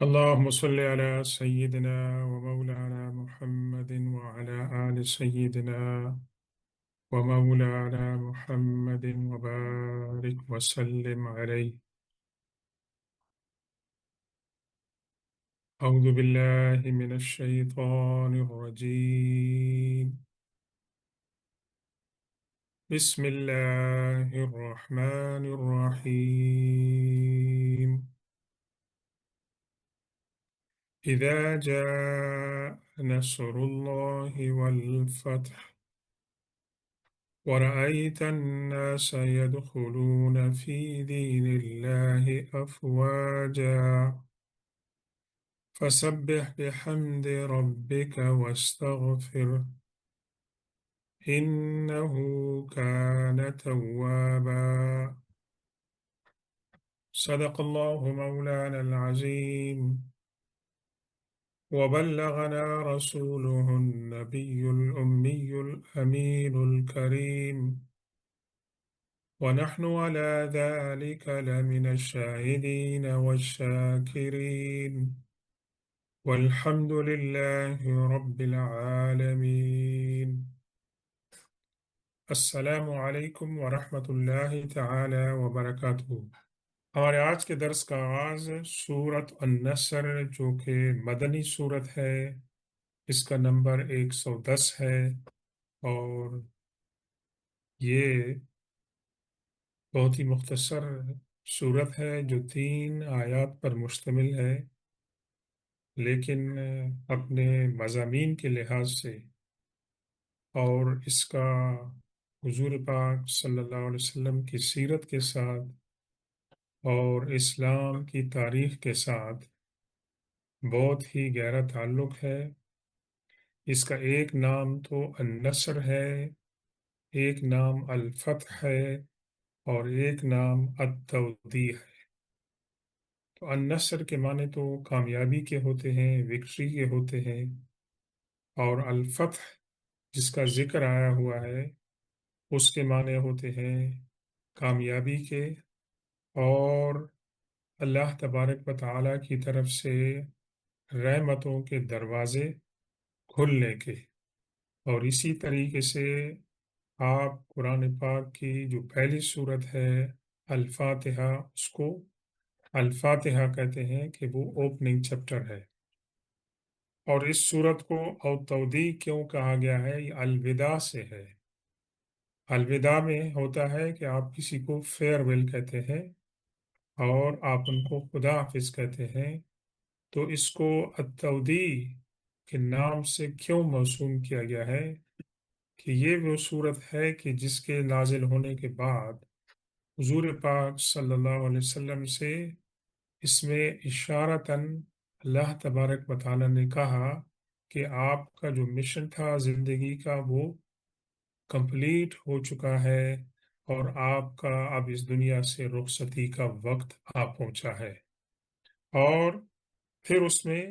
اللهم صل على سيدنا ومولانا محمد وعلى آل سيدنا ومولانا محمد وبارك وسلم عليه. أعوذ بالله من الشيطان الرجيم. بسم الله الرحمن الرحيم. إذا جاء نصر الله والفتح ورأيت الناس يدخلون في دين الله أفواجا فسبح بحمد ربك واستغفره إنه كان توابا. صدق الله مولانا العظيم وبلغنا رسوله النبي الأمي الأمين الكريم ونحن على ذلك لمن الشاهدين والشاكرين والحمد لله رب العالمين. السلام علیکم ورحمۃ اللہ تعالی وبرکاتہ۔ ہمارے آج کے درس کا آغاز سورت النصر جو کہ مدنی سورت ہے، اس کا نمبر 110 ہے، اور یہ بہت ہی مختصر سورت ہے جو 3 آیات پر مشتمل ہے، لیکن اپنے مضامین کے لحاظ سے اور اس کا حضور پاک صلی اللہ علیہ وسلم کی سیرت کے ساتھ اور اسلام کی تاریخ کے ساتھ بہت ہی گہرا تعلق ہے۔ اس کا ایک نام تو النصر ہے، ایک نام الفتح ہے، اور ایک نام التودیع ہے۔ تو النصر کے معنی تو کامیابی کے ہوتے ہیں، وکٹری کے ہوتے ہیں، اور الفتح جس کا ذکر آیا ہوا ہے اس کے معنی ہوتے ہیں کامیابی کے، اور اللہ تبارک و تعالیٰ کی طرف سے رحمتوں کے دروازے کھلنے کے۔ اور اسی طریقے سے آپ قرآن پاک کی جو پہلی صورت ہے الفاتحہ، اس کو الفاتحہ کہتے ہیں کہ وہ اوپننگ چیپٹر ہے۔ اور اس صورت کو التودیع کیوں کہا گیا ہے؟ یہ الوداع سے ہے۔ الوداع میں ہوتا ہے کہ آپ کسی کو فیئر ویل کہتے ہیں اور آپ ان کو خدا حافظ کہتے ہیں، تو اس کو التودیع کے نام سے کیوں موسوم کیا گیا ہے کہ یہ وہ صورت ہے کہ جس کے نازل ہونے کے بعد حضور پاک صلی اللہ علیہ وسلم سے اس میں اشارتاً اللہ تبارک و تعالیٰ نے کہا کہ آپ کا جو مشن تھا زندگی کا وہ کمپلیٹ ہو چکا ہے، اور آپ کا اب اس دنیا سے رخصتی کا وقت آ پہنچا ہے۔ اور پھر اس میں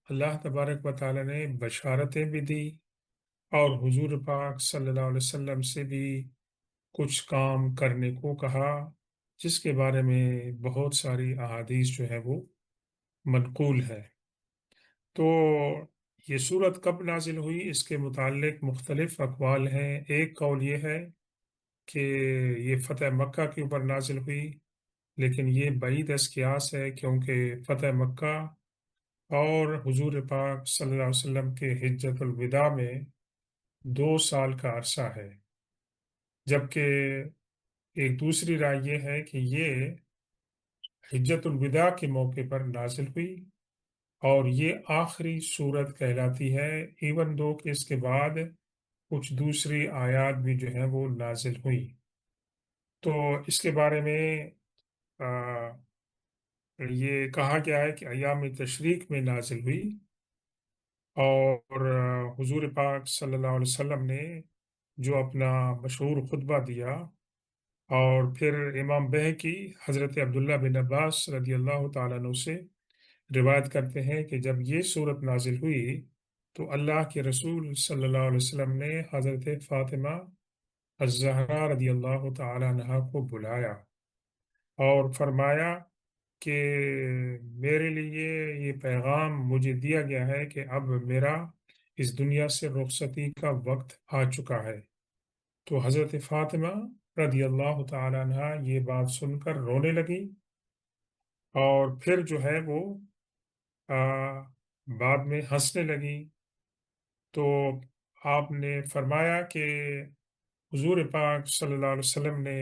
اللہ تبارک و تعالیٰ نے بشارتیں بھی دی، اور حضور پاک صلی اللہ علیہ وسلم سے بھی کچھ کام کرنے کو کہا، جس کے بارے میں بہت ساری احادیث جو ہے وہ منقول ہے۔ تو یہ صورت کب نازل ہوئی، اس کے متعلق مختلف اقوال ہیں۔ ایک قول یہ ہے کہ یہ فتح مکہ کے اوپر نازل ہوئی، لیکن یہ بعید از قیاس ہے، کیونکہ فتح مکہ اور حضور پاک صلی اللہ علیہ وسلم کے حجۃ الوداع میں 2 سال کا عرصہ ہے، جبکہ ایک دوسری رائے یہ ہے کہ یہ حجۃ الوداع کے موقع پر نازل ہوئی، اور یہ آخری صورت کہلاتی ہے، ایون دو کہ اس کے بعد کچھ دوسری آیات بھی جو ہیں وہ نازل ہوئی۔ تو اس کے بارے میں یہ کہا گیا ہے کہ ایام تشریق میں نازل ہوئی، اور حضور پاک صلی اللہ علیہ وسلم نے جو اپنا مشہور خطبہ دیا، اور پھر امام بہقی حضرت عبداللہ بن عباس رضی اللہ تعالیٰ عنہ سے روایت کرتے ہیں کہ جب یہ صورت نازل ہوئی تو اللہ کے رسول صلی اللہ علیہ وسلم نے حضرت فاطمہ الزہرا رضی اللہ تعالیٰ عنہا کو بلایا اور فرمایا کہ میرے لیے یہ پیغام مجھے دیا گیا ہے کہ اب میرا اس دنیا سے رخصتی کا وقت آ چکا ہے۔ تو حضرت فاطمہ رضی اللہ تعالیٰ عنہا یہ بات سن کر رونے لگی، اور پھر جو ہے وہ آ، بعد میں ہنسنے لگی۔ تو آپ نے فرمایا کہ حضور پاک صلی اللہ علیہ وسلم نے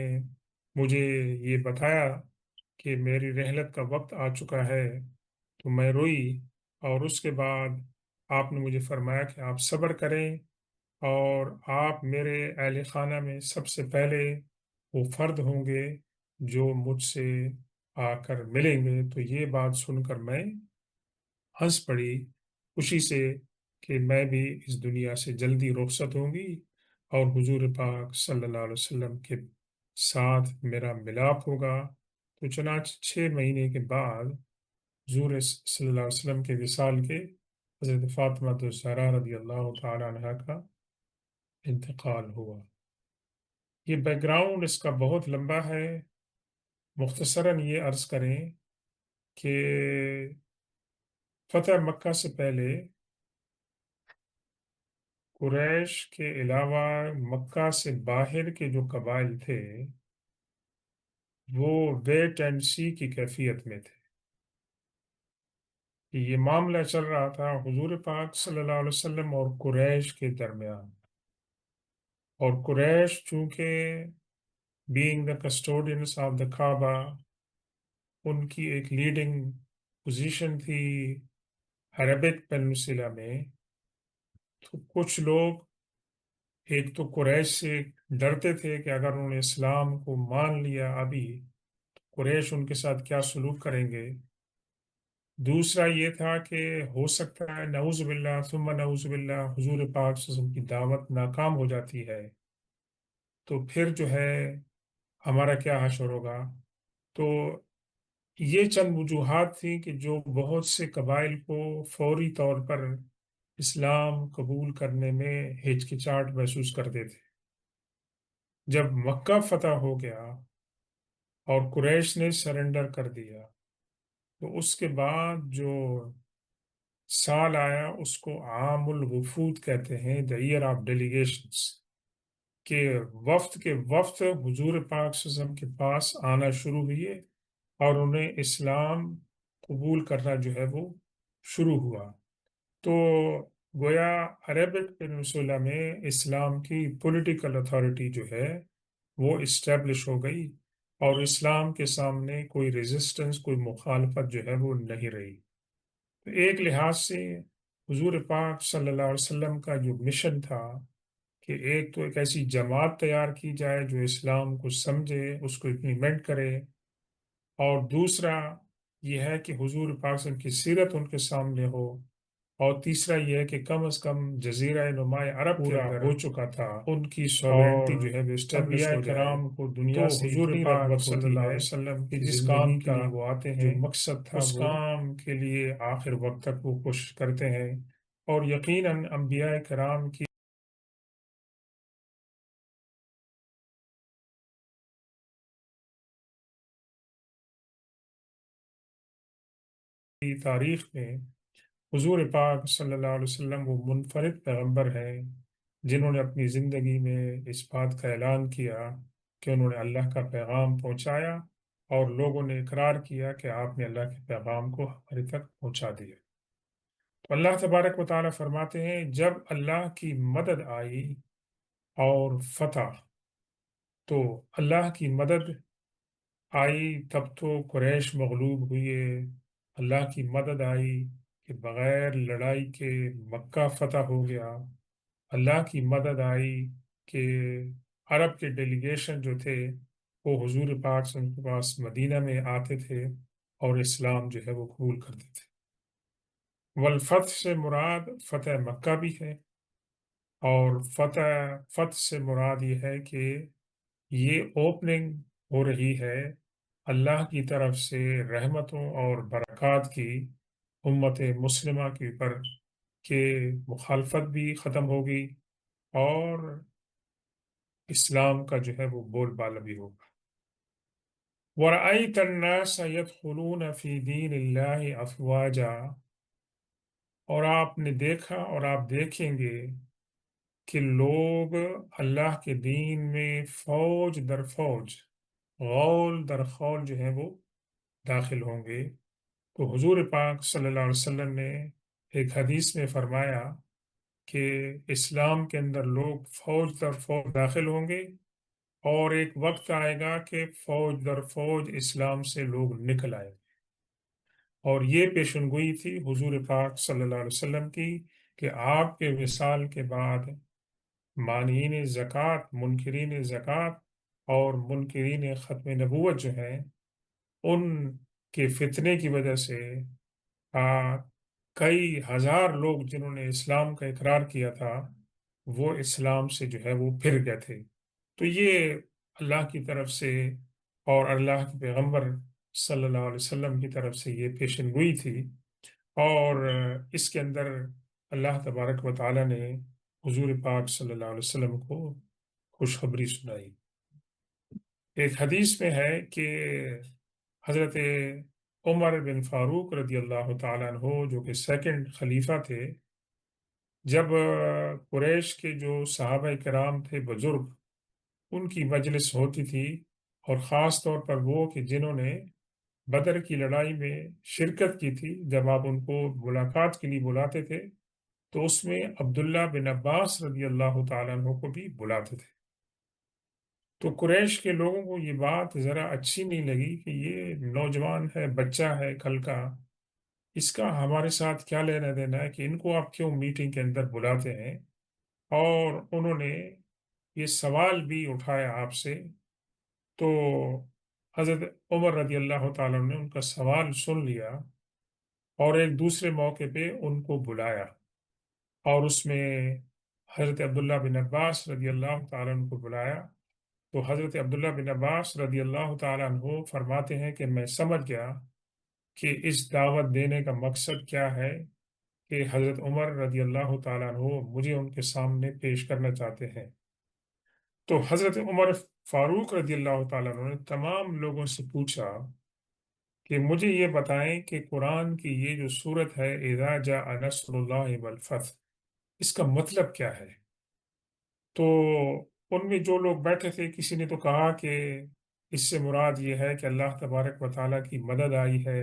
مجھے یہ بتایا کہ میری رحلت کا وقت آ چکا ہے، تو میں روئی، اور اس کے بعد آپ نے مجھے فرمایا کہ آپ صبر کریں، اور آپ میرے اہل خانہ میں سب سے پہلے وہ فرد ہوں گے جو مجھ سے آ کر ملیں گے۔ تو یہ بات سن کر میں ہنس پڑی خوشی سے کہ میں بھی اس دنیا سے جلدی رخصت ہوں گی، اور حضور پاک صلی اللہ علیہ وسلم کے ساتھ میرا ملاپ ہوگا۔ تو چنانچہ 6 مہینے کے بعد حضور صلی اللہ علیہ وسلم کے وصال کے حضرت فاطمہ الزہرا رضی اللہ تعالی عنہ کا انتقال ہوا۔ یہ بیک گراؤنڈ اس کا بہت لمبا ہے، مختصراً یہ عرض کریں کہ فتح مکہ سے پہلے قریش کے علاوہ مکہ سے باہر کے جو قبائل تھے وہ ویٹ اینڈ سی کی کیفیت میں تھے، کہ یہ معاملہ چل رہا تھا حضور پاک صلی اللہ علیہ وسلم اور قریش کے درمیان، اور قریش چونکہ بینگ دا کسٹوڈینس آف دا کعبہ ان کی ایک لیڈنگ پوزیشن تھی عربک پیننسلا میں، تو کچھ لوگ ایک تو قریش سے ڈرتے تھے کہ اگر انہوں نے اسلام کو مان لیا ابھی، قریش ان کے ساتھ کیا سلوک کریں گے۔ دوسرا یہ تھا کہ ہو سکتا ہے نعوذ باللہ ثم نعوذ باللہ حضور پاک صلی اللہ علیہ وسلم کی دعوت ناکام ہو جاتی ہے، تو پھر جو ہے ہمارا کیا حشر ہوگا۔ تو یہ چند وجوہات تھیں کہ جو بہت سے قبائل کو فوری طور پر اسلام قبول کرنے میں ہچکچاہٹ محسوس کرتے تھے۔ جب مکہ فتح ہو گیا اور قریش نے سرنڈر کر دیا، تو اس کے بعد جو سال آیا اس کو عام الوفود کہتے ہیں، دا ایئر آف ڈیلیگیشنز، کہ وفد کے وفد حضور پاک صلی اللہ علیہ وسلم کے پاس آنا شروع ہوئے، اور انہیں اسلام قبول کرنا جو ہے وہ شروع ہوا۔ تو گویا عربک پیننسولا میں اسلام کی پولیٹیکل اتھارٹی جو ہے وہ اسٹیبلش ہو گئی، اور اسلام کے سامنے کوئی ریزسٹنس، کوئی مخالفت جو ہے وہ نہیں رہی۔ تو ایک لحاظ سے حضور پاک صلی اللہ علیہ وسلم کا جو مشن تھا کہ ایک تو ایک ایسی جماعت تیار کی جائے جو اسلام کو سمجھے، اس کو امپلیمنٹ کرے، اور دوسرا یہ ہے کہ حضور پاک صلی اللہ علیہ وسلم کی سیرت ان کے سامنے ہو، اور تیسرا یہ ہے کہ کم از کم جزیرہ نمایاں عرب پورا ہو چکا تھا، ان کی سوورنٹی جو ہے وہ اسٹیبلش ہو جائے۔ کرام کو دنیا سے حضور پاک صلی اللہ علیہ وسلم کہ جس کام کے لیے وہ آتے ہیں، جو مقصد تھا اس کام کے لیے آخر وقت تک وہ کوشش کرتے ہیں۔ اور یقیناً انبیاء کرام کی تاریخ میں حضور پاک صلی اللہ علیہ وسلم وہ منفرد پیغمبر ہیں جنہوں نے اپنی زندگی میں اس بات کا اعلان کیا کہ انہوں نے اللہ کا پیغام پہنچایا، اور لوگوں نے اقرار کیا کہ آپ نے اللہ کے پیغام کو ہمارے تک پہنچا دیا۔ تو اللہ تبارک و تعالیٰ فرماتے ہیں جب اللہ کی مدد آئی اور فتح، تو اللہ کی مدد آئی تب تو قریش مغلوب ہوئے، اللہ کی مدد آئی کہ بغیر لڑائی کے مکہ فتح ہو گیا، اللہ کی مدد آئی کہ عرب کے ڈیلیگیشن جو تھے وہ حضور پاک صلی اللہ علیہ وسلم کے پاس مدینہ میں آتے تھے اور اسلام جو ہے وہ قبول کرتے تھے۔ والفتح سے مراد فتح مکہ بھی ہے، اور فتح سے مراد یہ ہے کہ یہ اوپننگ ہو رہی ہے اللہ کی طرف سے رحمتوں اور برکات کی امت مسلمہ کے اوپر، کہ مخالفت بھی ختم ہوگی اور اسلام کا جو ہے وہ بول بالا بھی ہوگا۔ وَرَأَيْتَ النَّاسَ يَدْخُلُونَ فِي دِينِ اللَّهِ أَفْوَاجًا، اور آپ نے دیکھا اور آپ دیکھیں گے کہ لوگ اللہ کے دین میں فوج در فوج، غول در غول جو ہے وہ داخل ہوں گے۔ تو حضور پاک صلی اللہ علیہ وسلم نے ایک حدیث میں فرمایا کہ اسلام کے اندر لوگ فوج در فوج داخل ہوں گے، اور ایک وقت آئے گا کہ فوج در فوج اسلام سے لوگ نکل آئے گے۔ اور یہ پیشن گوئی تھی حضور پاک صلی اللہ علیہ وسلم کی کہ آپ کے وصال کے بعد مانعین زکوٰۃ، منکرین زکوٰۃ اور منکرین ختم نبوت جو ہیں، ان کے فتنے کی وجہ سے آ، کئی ہزار لوگ جنہوں نے اسلام کا اقرار کیا تھا وہ اسلام سے جو ہے وہ پھر گئے تھے۔ تو یہ اللہ کی طرف سے اور اللہ کے پیغمبر صلی اللہ علیہ وسلم کی طرف سے یہ پیشن گوئی تھی، اور اس کے اندر اللہ تبارک و تعالیٰ نے حضور پاک صلی اللہ علیہ وسلم کو خوشخبری سنائی۔ ایک حدیث میں ہے کہ حضرت عمر بن فاروق رضی اللہ تعالیٰ عنہ جو کہ سیکنڈ خلیفہ تھے، جب قریش کے جو صحابہ کرام تھے بزرگ، ان کی مجلس ہوتی تھی، اور خاص طور پر وہ کہ جنہوں نے بدر کی لڑائی میں شرکت کی تھی، جب آپ ان کو ملاقات کے لیے بلاتے تھے تو اس میں عبداللہ بن عباس رضی اللہ تعالیٰ عنہ کو بھی بلاتے تھے۔ تو قریش کے لوگوں کو یہ بات ذرا اچھی نہیں لگی کہ یہ نوجوان ہے، بچہ ہے کل کا، اس کا ہمارے ساتھ کیا لینا دینا ہے کہ ان کو آپ کیوں میٹنگ کے اندر بلاتے ہیں، اور انہوں نے یہ سوال بھی اٹھایا آپ سے۔ تو حضرت عمر رضی اللہ تعالیٰ نے ان کا سوال سن لیا، اور ایک دوسرے موقع پہ ان کو بلایا، اور اس میں حضرت عبداللہ بن عباس رضی اللہ تعالیٰ عنہ کو بلایا۔ تو حضرت عبداللہ بن عباس رضی اللہ تعالیٰ عنہ فرماتے ہیں کہ میں سمجھ گیا کہ اس دعوت دینے کا مقصد کیا ہے، کہ حضرت عمر رضی اللہ تعالیٰ عنہ مجھے ان کے سامنے پیش کرنا چاہتے ہیں۔ تو حضرت عمر فاروق رضی اللہ تعالیٰ عنہ نے تمام لوگوں سے پوچھا کہ مجھے یہ بتائیں کہ قرآن کی یہ جو صورت ہے اذا جاء نصر اللہ والفتح، اس کا مطلب کیا ہے؟ تو ان میں جو لوگ بیٹھے تھے کسی نے تو کہا کہ اس سے مراد یہ ہے کہ اللہ تبارک و تعالیٰ کی مدد آئی ہے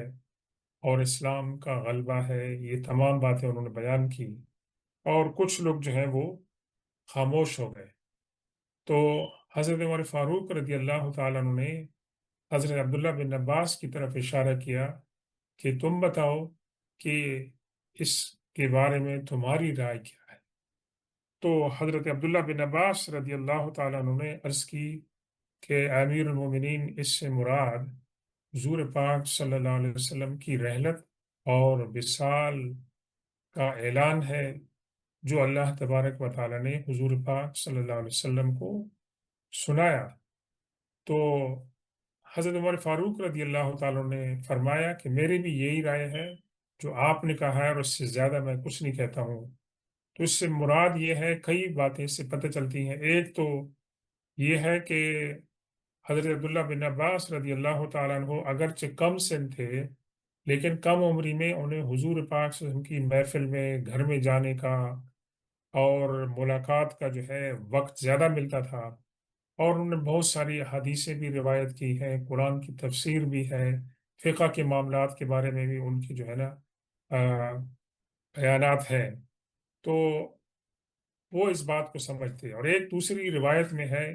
اور اسلام کا غلبہ ہے، یہ تمام باتیں انہوں نے بیان کی، اور کچھ لوگ جو ہیں وہ خاموش ہو گئے۔ تو حضرت عمر فاروق رضی اللہ تعالیٰ عنہ نے حضرت عبداللہ بن عباس کی طرف اشارہ کیا کہ تم بتاؤ کہ اس کے بارے میں تمہاری رائے کیا ہے؟ تو حضرت عبداللہ بن عباس رضی اللہ تعالیٰ عنہ نے عرض کی کہ امیر المومنین، اس سے مراد حضور پاک صلی اللہ علیہ وسلم کی رحلت اور وصال کا اعلان ہے، جو اللہ تبارک و تعالیٰ نے حضور پاک صلی اللہ علیہ وسلم کو سنایا۔ تو حضرت عمر فاروق رضی اللہ تعالیٰ نے فرمایا کہ میری بھی یہی رائے ہے جو آپ نے کہا ہے، اور اس سے زیادہ میں کچھ نہیں کہتا ہوں۔ تو اس سے مراد یہ ہے، کئی باتیں اس سے پتہ چلتی ہیں۔ ایک تو یہ ہے کہ حضرت عبداللہ بن عباس رضی اللہ تعالیٰ عنہ اگرچہ کم سن تھے، لیکن کم عمری میں انہیں حضور پاک صلی اللہ علیہ وسلم کی محفل میں، گھر میں جانے کا اور ملاقات کا جو ہے وقت زیادہ ملتا تھا، اور انہوں نے بہت ساری احادیثیں بھی روایت کی ہیں، قرآن کی تفسیر بھی ہے، فقہ کے معاملات کے بارے میں بھی ان کی جو ہے نا آ، بیانات ہیں۔ تو وہ اس بات کو سمجھتے ہیں۔ اور ایک دوسری روایت میں ہے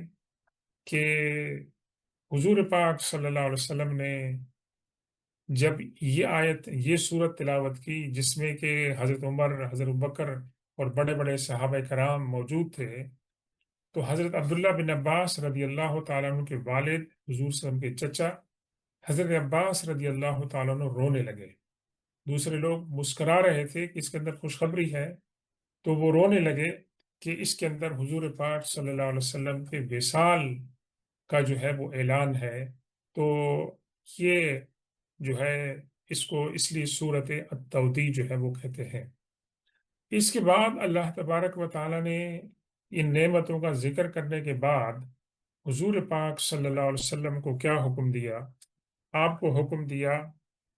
کہ حضور پاک صلی اللہ علیہ وسلم نے جب یہ آیت، یہ صورت تلاوت کی جس میں کہ حضرت عمر، حضرت بکر اور بڑے بڑے صحابہ کرام موجود تھے، تو حضرت عبداللہ بن عباس رضی اللہ تعالیٰ عنہ کے والد، حضور صلی اللہ علیہ وسلم کے چچا حضرت عباس رضی اللہ تعالیٰ عنہ رونے لگے۔ دوسرے لوگ مسکرا رہے تھے کہ اس کے اندر خوشخبری ہے، تو وہ رونے لگے کہ اس کے اندر حضور پاک صلی اللہ علیہ وسلم کے وصال کا جو ہے وہ اعلان ہے۔ تو یہ جو ہے اس کو اس لیے صورت التودیع جو ہے وہ کہتے ہیں۔ اس کے بعد اللہ تبارک و تعالیٰ نے ان نعمتوں کا ذکر کرنے کے بعد حضور پاک صلی اللہ علیہ وسلم کو کیا حکم دیا؟ آپ کو حکم دیا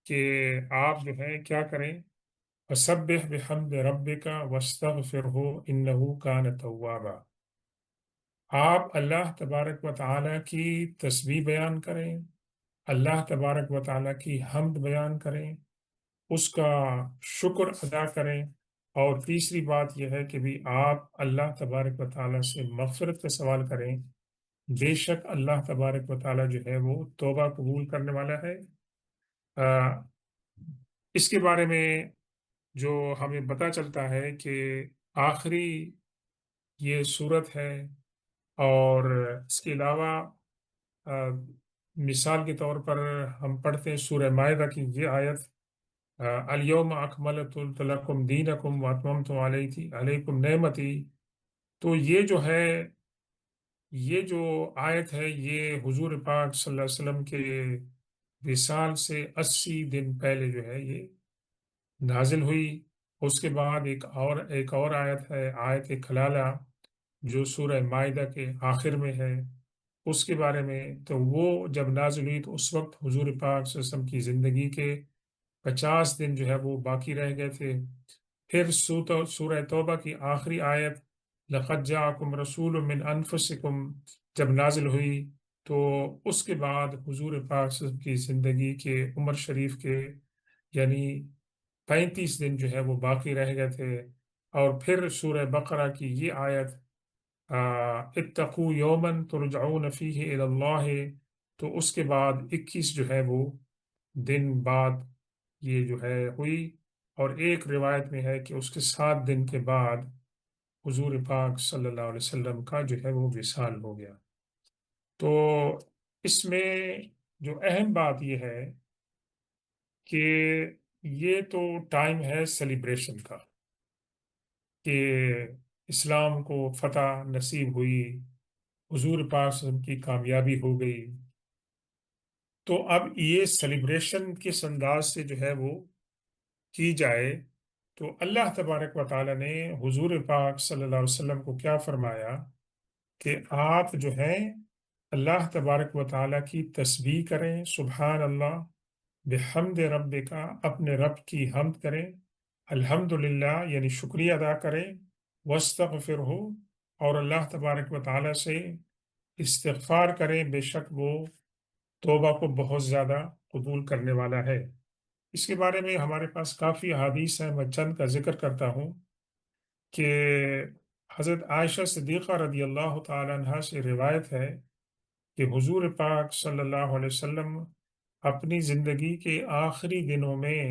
کہ آپ جو ہے کیا کریں؟ فسبح بحمد ربک واستغفرہ انہ کان توابا۔ آپ اللہ تبارک و تعالیٰ کی تسبیح بیان کریں، اللہ تبارک و تعالیٰ کی حمد بیان کریں، اس کا شکر ادا کریں، اور تیسری بات یہ ہے کہ بھی آپ اللہ تبارک و تعالیٰ سے مغفرت کا سوال کریں۔ بے شک اللہ تبارک و تعالیٰ جو ہے وہ توبہ قبول کرنے والا ہے۔ آ، اس کے بارے میں جو ہمیں پتہ چلتا ہے کہ آخری یہ صورت ہے، اور اس کے علاوہ آ، مثال کے طور پر ہم پڑھتے ہیں سورہ مائدہ کی یہ آیت، الیوم اکملت لکم دینکم واتممت علیکم نعمتی۔ تو یہ جو ہے، یہ جو آیت ہے، یہ حضور پاک صلی اللہ علیہ وسلم کے وصال سے 80 دن پہلے جو ہے یہ نازل ہوئی۔ اس کے بعد ایک اور آیت ہے، آیت کلالہ، جو سورہ مائدہ کے آخر میں ہے، اس کے بارے میں تو وہ جب نازل ہوئی تو اس وقت حضور پاک صلی اللہ علیہ وسلم کی زندگی کے 50 دن جو ہے وہ باقی رہ گئے تھے۔ پھر سورہ توبہ کی آخری آیت لقد جاءکم رسول من انفسکم جب نازل ہوئی، تو اس کے بعد حضور پاک صلی اللہ علیہ وسلم کی زندگی کے عمر شریف کے یعنی 35 دن جو ہے وہ باقی رہ گئے تھے۔ اور پھر سورہ بقرہ کی یہ آیت اتقوا یوما ترجعون فیہ الی اللہ، تو اس کے بعد 21 جو ہے وہ دن بعد یہ جو ہے ہوئی، اور ایک روایت میں ہے کہ اس کے 7 دن کے بعد حضور پاک صلی اللہ علیہ وسلم کا جو ہے وہ وصال ہو گیا۔ تو اس میں جو اہم بات یہ ہے کہ یہ تو ٹائم ہے سیلیبریشن کا، کہ اسلام کو فتح نصیب ہوئی، حضور پاک صلی اللہ علیہ وسلم کی کامیابی ہو گئی۔ تو اب یہ سیلیبریشن کس انداز سے جو ہے وہ کی جائے؟ تو اللہ تبارک و تعالیٰ نے حضور پاک صلی اللہ علیہ وسلم کو کیا فرمایا کہ آپ جو ہیں اللہ تبارک و تعالیٰ کی تسبیح کریں، سبحان اللہ، بحمد رب کا، اپنے رب کی حمد کریں، الحمدللہ یعنی شکریہ ادا کریں، واستغفر ہو، اور اللہ تبارک و تعالیٰ سے استغفار کریں، بے شک وہ توبہ کو بہت زیادہ قبول کرنے والا ہے۔ اس کے بارے میں ہمارے پاس کافی احادیث ہیں، میں چند کا ذکر کرتا ہوں کہ حضرت عائشہ صدیقہ رضی اللہ تعالی عنہا سے روایت ہے کہ حضور پاک صلی اللہ علیہ وسلم اپنی زندگی کے آخری دنوں میں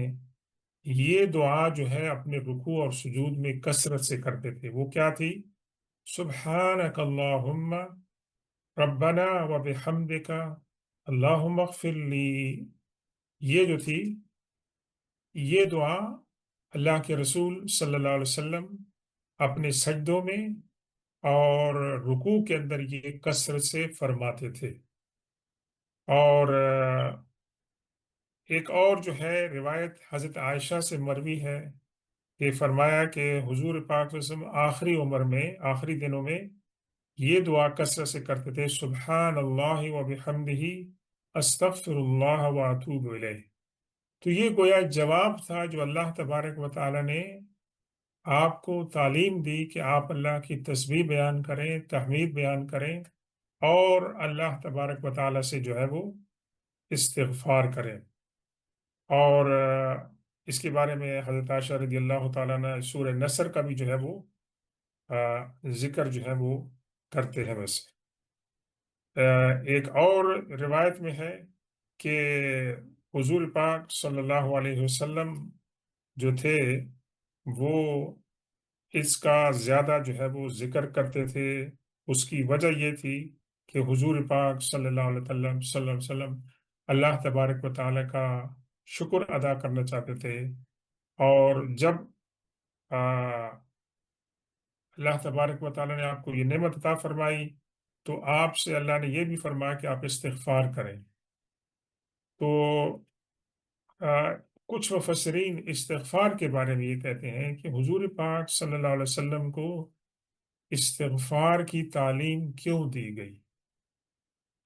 یہ دعا جو ہے اپنے رکوع اور سجود میں کثرت سے کرتے تھے۔ وہ کیا تھی؟ سبحانک اللہم ربنا و بحمدک اللہم اغفر لی۔ یہ جو تھی یہ دعا اللہ کے رسول صلی اللہ علیہ وسلم اپنے سجدوں میں اور رکوع کے اندر یہ کثرت سے فرماتے تھے۔ اور ایک اور جو ہے روایت حضرت عائشہ سے مروی ہے کہ فرمایا کہ حضور پاک صلی اللہ علیہ وسلم آخری عمر میں، آخری دنوں میں یہ دعا کثرت سے کرتے تھے، سبحان اللہ و بحمدہ استغفر اللہ و اتوب الیہ۔ تو یہ گویا جواب تھا جو اللہ تبارک و تعالی نے آپ کو تعلیم دی کہ آپ اللہ کی تسبیح بیان کریں، تحمید بیان کریں، اور اللہ تبارک و تعالی سے جو ہے وہ استغفار کریں۔ اور اس کے بارے میں حضرت عائشہ رضی اللہ تعالیٰ نے سورہ نصر کا بھی جو ہے وہ ذکر جو ہے وہ کرتے ہیں ویسے۔ ایک اور روایت میں ہے کہ حضور پاک صلی اللہ علیہ وسلم جو تھے وہ اس کا زیادہ جو ہے وہ ذکر کرتے تھے۔ اس کی وجہ یہ تھی کہ حضور پاک صلی اللہ علیہ وسلم اللہ تبارک و تعالیٰ کا شکر ادا کرنا چاہتے تھے، اور جب آ، اللہ تبارک و تعالیٰ نے آپ کو یہ نعمت عطا فرمائی تو آپ سے اللہ نے یہ بھی فرمایا کہ آپ استغفار کریں۔ تو آ، کچھ مفسرین استغفار کے بارے میں یہ کہتے ہیں کہ حضور پاک صلی اللہ علیہ وسلم کو استغفار کی تعلیم کیوں دی گئی؟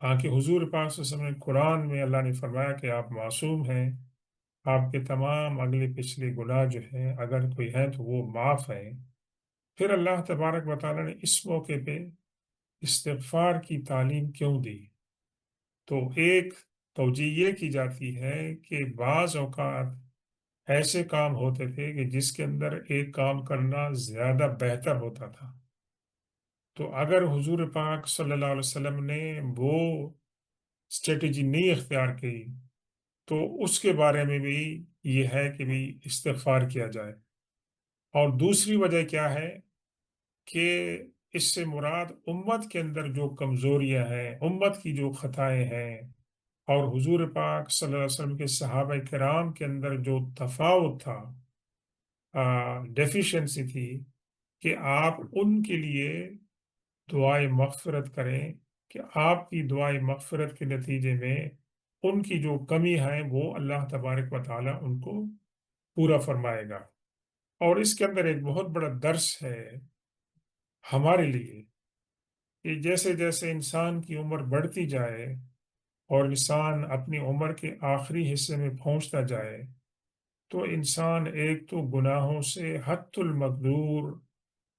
ہاں کہ حضور پاک صلی اللہ علیہ وسلم نے قرآن میں اللہ نے فرمایا کہ آپ معصوم ہیں، آپ کے تمام اگلے پچھلے گناہ جو ہیں اگر کوئی ہے تو وہ معاف ہیں۔ پھر اللہ تبارک و تعالیٰ نے اس موقع پہ استغفار کی تعلیم کیوں دی؟ تو ایک توجہ یہ کی جاتی ہے کہ بعض اوقات ایسے کام ہوتے تھے کہ جس کے اندر ایک کام کرنا زیادہ بہتر ہوتا تھا، تو اگر حضور پاک صلی اللہ علیہ وسلم نے وہ اسٹریٹجی نہیں اختیار کی تو اس کے بارے میں بھی یہ ہے کہ بھی استغفار کیا جائے۔ اور دوسری وجہ کیا ہے کہ اس سے مراد امت کے اندر جو کمزوریاں ہیں، امت کی جو خطائیں ہیں، اور حضور پاک صلی اللہ علیہ وسلم کے صحابہ کرام کے اندر جو تفاوت تھا، ڈیفیشنسی تھی، کہ آپ ان کے لیے دعائیں مغفرت کریں، کہ آپ کی دعائیں مغفرت کے نتیجے میں ان کی جو کمی ہے وہ اللہ تبارک و تعالیٰ ان کو پورا فرمائے گا۔ اور اس کے اندر ایک بہت بڑا درس ہے ہمارے لیے کہ جیسے جیسے انسان کی عمر بڑھتی جائے اور انسان اپنی عمر کے آخری حصے میں پہنچتا جائے تو انسان ایک تو گناہوں سے حد المقدور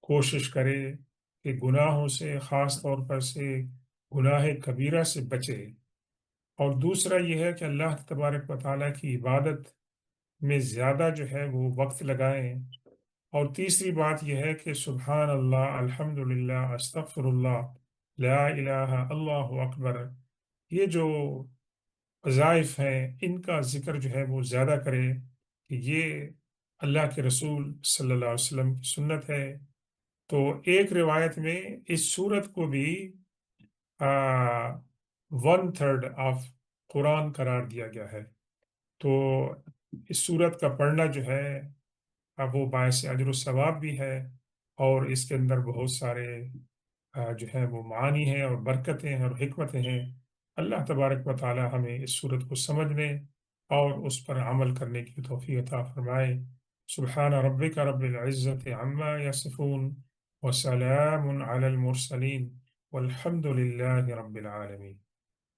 کوشش کرے کہ گناہوں سے، خاص طور پر سے گناہ کبیرہ سے بچے، اور دوسرا یہ ہے کہ اللہ تبارک و تعالیٰ کی عبادت میں زیادہ جو ہے وہ وقت لگائیں، اور تیسری بات یہ ہے کہ سبحان اللہ، الحمد للہ، استغفر اللہ، لا الہ اللہ اکبر، یہ جو وظائف ہیں ان کا ذکر جو ہے وہ زیادہ کرے، کہ یہ اللہ کے رسول صلی اللہ علیہ وسلم کی سنت ہے۔ تو ایک روایت میں اس سورت کو بھی 1/3 آف قرآن قرار دیا گیا ہے۔ تو اس سورت کا پڑھنا جو ہے اب وہ باعث اجر و ثواب بھی ہے، اور اس کے اندر بہت سارے جو ہے وہ معانی ہیں اور برکتیں ہیں اور حکمتیں ہیں۔ اللہ تبارک و تعالی ہمیں اس صورت کو سمجھنے اور اس پر عمل کرنے کی توفیق عطا فرمائے۔ سبحان ربک رب العزت عما یصفون وسلام علی المرسلین والحمد للہ رب العالمین۔